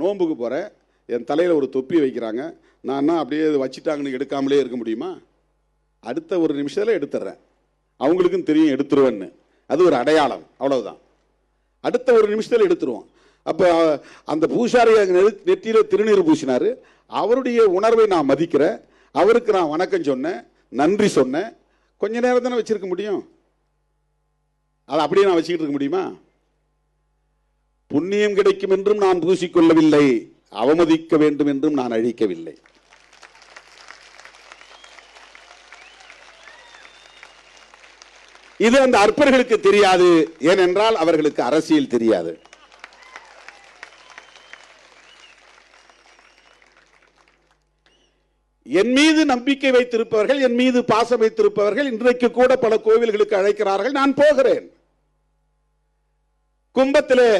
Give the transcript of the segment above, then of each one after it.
நோம்புக்கு போகிறேன், என் தலையில் ஒரு தொப்பி வைக்கிறாங்க, நான் அப்படியே வச்சுட்டாங்கன்னு எடுக்காமலே இருக்க முடியுமா? அடுத்த ஒரு நிமிஷத்தில் எடுத்துடுறேன். அவங்களுக்கும் தெரியும் எடுத்துருவேன்னு. அது ஒரு அடையாளம், அவ்வளவுதான். அடுத்த ஒரு நிமிஷத்தில் எடுத்துருவோம். அப்போ அந்த பூசாரி நெற்றியில் திருநீர் பூசினார், அவருடைய உணர்வை நான் மதிக்கிறேன், அவருக்கு நான் வணக்கம் சொன்னேன், நன்றி சொன்னேன். கொஞ்ச நேரம் தானே வச்சிருக்க முடியும், அதை அப்படியே நான் வச்சுக்கிட்டு இருக்க முடியுமா? புண்ணியம் கிடைக்கும் என்றும் நான் பூசிக்கொள்ளவில்லை, அவமதிக்க வேண்டும் என்றும் நான் அழிக்கவில்லை. இது அந்த அற்பர்களுக்கு தெரியாது, ஏனென்றால் அவர்களுக்கு அரசியல் தெரியாது. என் மீது நம்பிக்கை வைத்திருப்பவர்கள், என் மீது பாசம் வைத்திருப்பவர்கள் இன்றைக்கு கூட பல கோவில்களுக்கு அழைக்கிறார்கள், நான் போகிறேன். கும்பத்திலே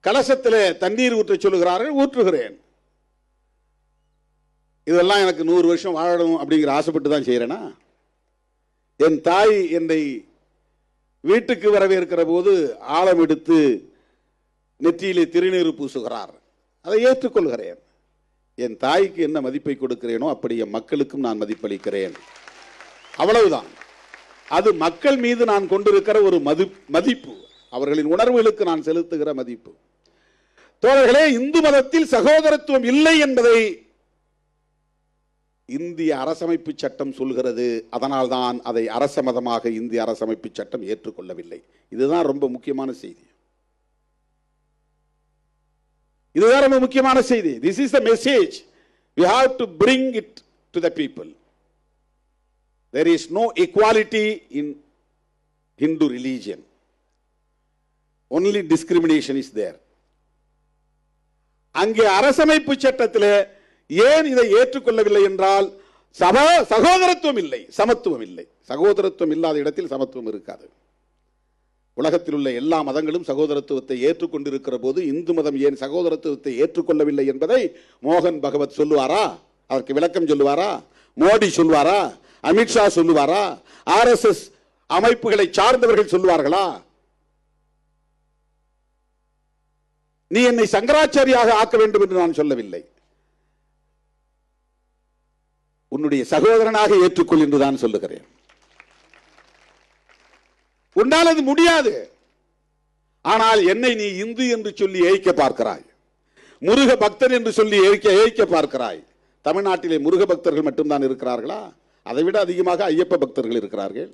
கலசத்திலே தண்ணீர் ஊற்ற சொல்லுகிறார்கள், ஊற்றுகிறேன். இதெல்லாம் எனக்கு 100 வருஷம் வாழணும் அப்படிங்கிற ஆசைப்பட்டு தான் செய்யறேனா? என் தாய் என்னை வீட்டுக்கு வரவேற்கிற போது ஆழம் எடுத்து நெற்றியிலே திருநீர் பூசுகிறார், அதை ஏற்றுக்கொள்கிறேன். என் தாய்க்கு என்ன மதிப்பை கொடுக்கிறேனோ அப்படி என் மக்களுக்கும் நான் மதிப்பளிக்கிறேன், அவ்வளவுதான். அது மக்கள் மீது நான் கொண்டிருக்கிற ஒரு மதிப்பு, அவர்களின் உணர்வுகளுக்கு நான் செலுத்துகிற மதிப்பு. தோழர்களே, இந்து மதத்தில் சகோதரத்துவம் இல்லை என்பதை இந்திய அரசமைப்பு சட்டம் சொல்கிறது. அதனால்தான் அதை அரச மதமாக இந்திய அரசமைப்பு சட்டம் ஏற்றுக்கொள்ளவில்லை. இதுதான் ரொம்ப முக்கியமான செய்தி. இதுதான் ரொம்ப முக்கியமான செய்தி. This is the message we have to bring it to the people. There is no equality in Hindu religion. Only discrimination is there. அங்கே அரசமைப்பு சட்டத்தில் ஏன் இதை ஏற்றுக்கொள்ளவில்லை என்றால் சகோதரத்துவம் இல்லை, சமத்துவம் இல்லை. சகோதரத்துவம் இல்லாத இடத்தில் சமத்துவம் இருக்காது. உலகத்தில் உள்ள எல்லா மதங்களும் சகோதரத்துவத்தை ஏற்றுக்கொண்டிருக்கிற போது இந்து மதம் ஏன் சகோதரத்துவத்தை ஏற்றுக்கொள்ளவில்லை என்பதை மோகன் பகவத் சொல்லுவாரா? அதற்கு விளக்கம் சொல்லுவாரா? மோடி சொல்லுவாரா? அமித்ஷா சொல்லுவாரா? RSS அமைப்புகளை சார்ந்தவர்கள் சொல்லுவார்களா? நீ என்னை சங்கராச்சாரியாக ஆக்க வேண்டும் என்று நான் சொல்லவில்லை, உன்னுடைய சகோதரனாக ஏற்றுக்கொள் என்று தான் சொல்லுகிறேன். உன்னால் அது முடியாது. ஆனால் என்னை நீ இந்து என்று சொல்லி ஏய்க்க பார்க்கிறாய், முருக பக்தர் என்று சொல்லி ஏய்க்க பார்க்கிறாய். தமிழ்நாட்டிலே முருக பக்தர்கள் மட்டும்தான் இருக்கிறார்களா? அதை விட அதிகமாக ஐயப்ப பக்தர்கள் இருக்கிறார்கள்.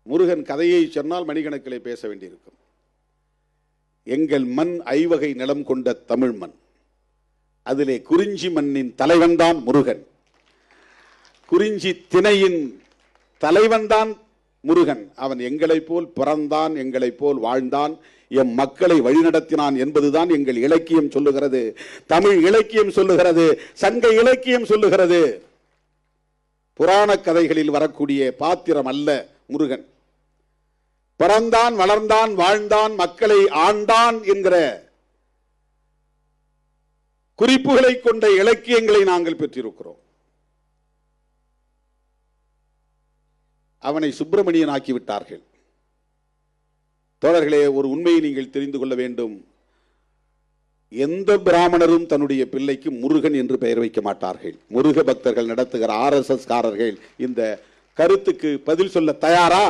முருகன் கதையை சொன்னால் மணிக்கணக்கிலே பேச வேண்டியிருக்கும். எங்கள் மண் ஐவகை நிலம் கொண்ட தமிழ் மண், அதிலே குறிஞ்சி மண்ணின் தலைவன் தான் முருகன். குறிஞ்சி திணையின் தலைவன் தான் முருகன். அவன் எங்களை போல் பிறந்தான், எங்களை போல் வாழ்ந்தான், எம் மக்களை வழிநடத்தினான் என்பதுதான் எங்கள் இலக்கியம் சொல்லுகிறது, தமிழ் இலக்கியம் சொல்லுகிறது, சங்க இலக்கியம் சொல்லுகிறது. புராண கதைகளில் வரக்கூடிய பாத்திரம் அல்ல முருகன். பிறந்தான், வளர்ந்தான், வாழ்ந்தான், மக்களை ஆண்டான் என்கிற குறிப்புகளை கொண்ட இலக்கியங்களை நாங்கள் பெற்றிருக்கிறோம். அவனை சுப்பிரமணியன் ஆக்கிவிட்டார்கள். தோழர்களே, ஒரு உண்மையை நீங்கள் தெரிந்து கொள்ள வேண்டும். எந்த பிராமணரும் தன்னுடைய பிள்ளைக்கு முருகன் என்று பெயர் வைக்க மாட்டார்கள். முருக பக்தர்கள் நடத்துகிற RSS காரர்கள் இந்த கருத்துக்கு பதில் சொல்ல தயாரா?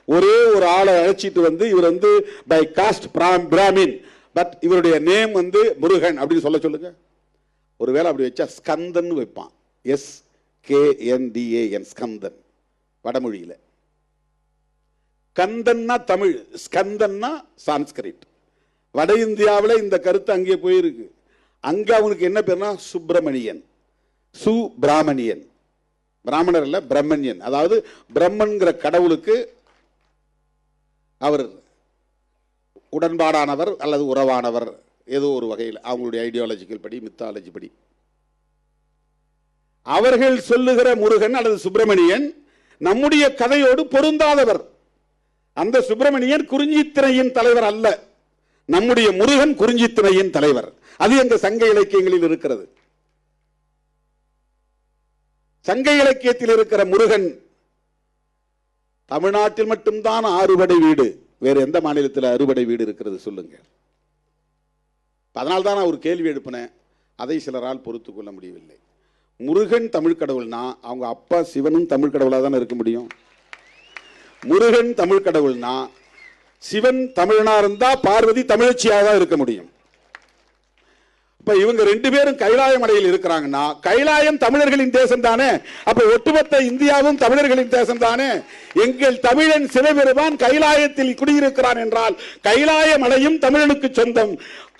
ஒரே ஒரு ஆளை அழைச்சிட்டு வந்து இவர் வந்து பை காஸ்ட் பிராமின், பட் இவருடைய நேம் வந்து முருகன் அப்படின்னு சொல்லுங்க. ஒருவேளை அப்படி வச்சா ஸ்கந்தன் வைப்பான், SKNDAN, ஸ்கந்தன் வடமொழியில். கந்தன்னா தமிழ், ஸ்கந்தன்னா சான்ஸ்கிரிட். வட இந்தியாவில் இந்த கருத்து அங்கே போயிருக்கு. அங்க அவனுக்கு என்ன பேர்னா சுப்பிரமணியன், சுப்பிராமணியன். பிராமணர் இல்ல, பிரம்மண்யன். அதாவது பிரம்மன்கிற கடவுளுக்கு அவர் உடன்பாடானவர் அல்லது உறவானவர், ஏதோ ஒரு வகையில் அவங்களுடைய ஐடியாலஜிக்கல் படி, மித்தாலஜி படி. அவர்கள் சொல்லுகிற முருகன் அல்லது சுப்பிரமணியன் நம்முடைய கதையோடு பொருந்தாதவர். அந்த சுப்பிரமணியன் குறிஞ்சித்திணையின் தலைவர் அல்ல, நம்முடைய முருகன் குறிஞ்சித்திணையின் தலைவர். அது எங்க சங்க இலக்கியங்களில் இருக்கிறது. சங்க இலக்கியத்தில் இருக்கிற முருகன் தமிழ்நாட்டில் மட்டும்தான் 6 படை வீடு, வேறு எந்த மாநிலத்தில் அறுபடை வீடு இருக்கிறது சொல்லுங்க. அதனால்தான் நான் ஒரு கேள்வி எழுப்பினேன், அதை சிலரால் பொறுத்து கொள்ள முடியவில்லை. முருகன் தமிழ் கடவுள்னா அவங்க அப்பா சிவனும் தமிழ் கடவுளாக தானே இருக்க முடியும். முருகன் தமிழ் கடவுள்னா சிவன் தமிழனா இருந்தா பார்வதி தமிழச்சியாக தான் இருக்க முடியும். இப்ப இவங்க ரெண்டு பேரும் கைலாய மலையில் இருக்கிறாங்கன்னா கைலாயம் தமிழர்களின் தேசம் தானே. அப்ப ஒட்டுமொத்த இந்தியாவும் தமிழர்களின் தேசம் தானே. எங்கள் தமிழன் சிவபெருமான் கைலாயத்தில் குடியிருக்கிறான் என்றால் கைலாய மலையும் தமிழனுக்கு சொந்தம்.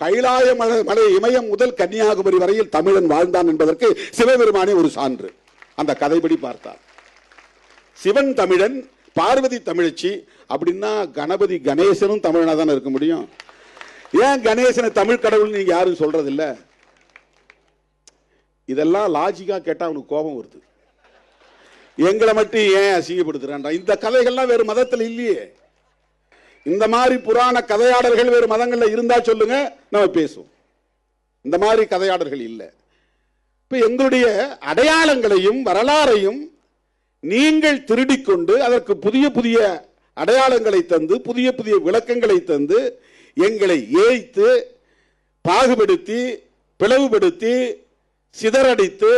கைலாய மலை இமயம் முதல் கன்னியாகுமரி வரையில் தமிழன் வாழ்ந்தான் என்பதற்கு சிவபெருமானே ஒரு சான்று. அந்த கதைப்படி பார்த்தார். சிவன் தமிழன், பார்வதி தமிழச்சி அப்படின்னா கணபதி கணேசனும் தமிழனா தானே இருக்க முடியும். ஏன் கணேசனை தமிழ் கடவுள் நீங்க யாரும் சொல்றது இல்ல? இதெல்லாம் லாஜிக்கா கேட்டா அவனுக்கு கோபம் வருது. எங்களை மட்டும் ஏன் அசிங்கப்படுத்துறான்? இந்த கதைகள்லாம் வேறு மதத்தில் இல்லையே. இந்த மாதிரி புராண கதையாடல்கள் வேறு மதங்கள்ல இருந்தா சொல்லுங்க, நம்ம பேசுவோம். இந்த மாதிரி கதையாடல்கள் இல்லை. இப்ப எங்களுடைய அடையாளங்களையும் வரலாறையும் நீங்கள் திருடிக்கொண்டு அதற்கு புதிய புதிய அடையாளங்களை தந்து புதிய புதிய விளக்கங்களை தந்து எங்களை ஏய்த்து பாகுபடுத்தி பிளவுபடுத்தி சிதறடித்து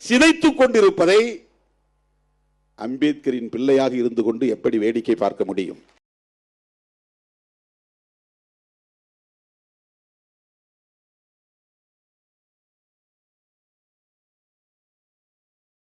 சிதைத்துக் கொண்டிருப்பதை அம்பேத்கரின் பிள்ளையாக இருந்து கொண்டு எப்படி வேடிக்கை பார்க்க முடியும்?